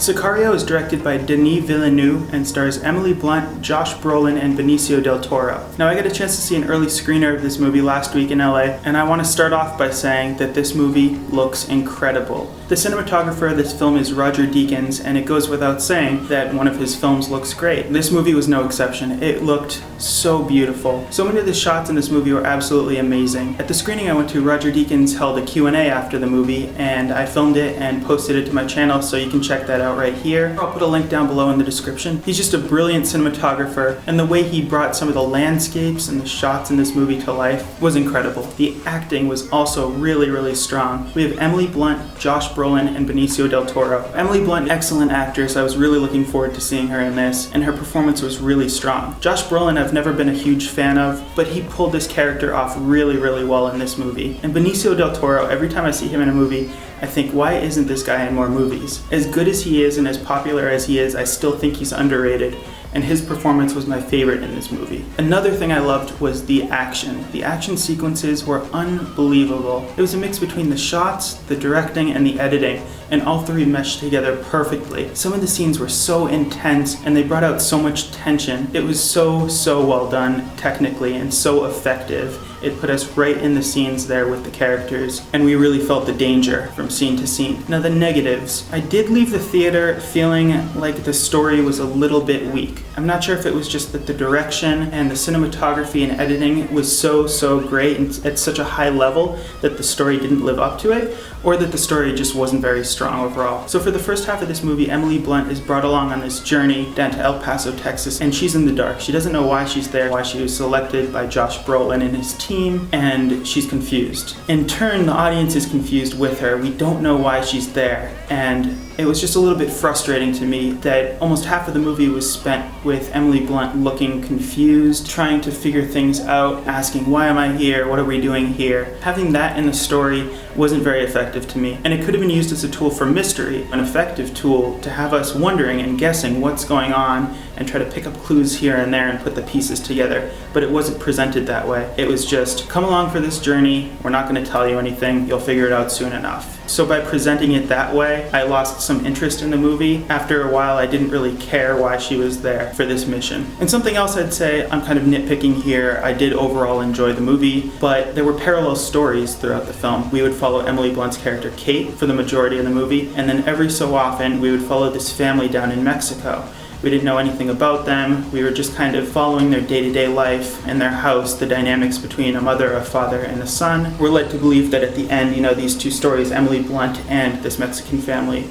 Sicario is directed by Denis Villeneuve and stars Emily Blunt, Josh Brolin, and Benicio del Toro. Now, I got a chance to see an early screener of this movie last week in LA, and I want to start off by saying that this movie looks incredible. The cinematographer of this film is Roger Deakins, and it goes without saying that one of his films looks great. This movie was no exception. It looked so beautiful. So many of the shots in this movie were absolutely amazing. At the screening I went to, Roger Deakins held a Q&A after the movie, and I filmed it and posted it to my channel, so you can check that out right here. I'll put a link down below in the description. He's just a brilliant cinematographer, and the way he brought some of the landscapes and the shots in this movie to life was incredible. The acting was also really, really strong. We have Emily Blunt, Josh Brolin, and Benicio del Toro. Emily Blunt, excellent actress. I was really looking forward to seeing her in this, and her performance was really strong. Josh Brolin I've never been a huge fan of, but he pulled this character off really, really well in this movie. And Benicio del Toro, every time I see him in a movie, I think, why isn't this guy in more movies? As good as he is and as popular as he is, I still think he's underrated, and his performance was my favorite in this movie. Another thing I loved was the action. The action sequences were unbelievable. It was a mix between the shots, the directing, and the editing, and all three meshed together perfectly. Some of the scenes were so intense, and they brought out so much tension. It was so well done technically and so effective. It put us right in the scenes there with the characters, and we really felt the danger from scene to scene. Now, the negatives. I did leave the theater feeling like the story was a little bit weak. I'm not sure if it was just that the direction and the cinematography and editing was so great and at such a high level that the story didn't live up to it, or that the story just wasn't very strong overall. So for the first half of this movie, Emily Blunt is brought along on this journey down to El Paso, Texas, and she's in the dark. She doesn't know why she's there, why she was selected by Josh Brolin and his team, and she's confused. In turn, the audience is confused with her. We don't know why she's there, and it was just a little bit frustrating to me that almost half of the movie was spent with Emily Blunt looking confused, trying to figure things out, asking, why am I here? What are we doing here? Having that in the story wasn't very effective to me, and it could have been used as a tool for mystery, an effective tool to have us wondering and guessing what's going on and try to pick up clues here and there and put the pieces together, but it wasn't presented that way. It was just, come along for this journey, we're not going to tell you anything, you'll figure it out soon enough. So by presenting it that way, I lost some interest in the movie. After a while, I didn't really care why she was there for this mission. And something else I'd say, I'm kind of nitpicking here, I did overall enjoy the movie, but there were parallel stories throughout the film. We would follow Emily Blunt's character Kate for the majority of the movie, and then every so often we would follow this family down in Mexico. We didn't know anything about them. We were just kind of following their day-to-day life and their house, the dynamics between a mother, a father, and a son. We're led to believe that at the end, these two stories, Emily Blunt and this Mexican family,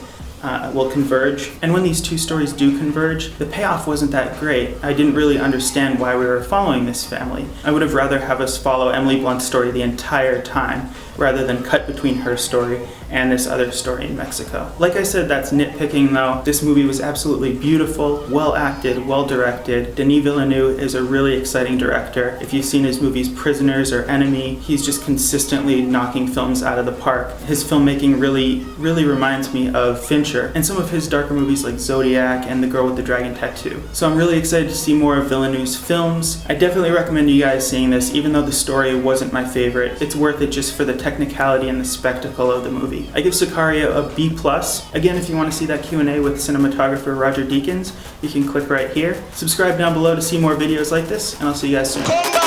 will converge. And when these two stories do converge, the payoff wasn't that great. I didn't really understand why we were following this family. I would have rather have us follow Emily Blunt's story the entire time, rather than cut between her story and this other story in Mexico. Like I said, that's nitpicking though. This movie was absolutely beautiful, well acted, well directed. Denis Villeneuve is a really exciting director. If you've seen his movies Prisoners or Enemy, he's just consistently knocking films out of the park. His filmmaking really reminds me of Fincher and some of his darker movies like Zodiac and The Girl with the Dragon Tattoo. So I'm really excited to see more of Villeneuve's films. I definitely recommend you guys seeing this, even though the story wasn't my favorite. It's worth it just for the technicality and the spectacle of the movie. I give Sicario a B+. Again, if you want to see that Q&A with cinematographer Roger Deakins, you can click right here. Subscribe down below to see more videos like this, and I'll see you guys soon.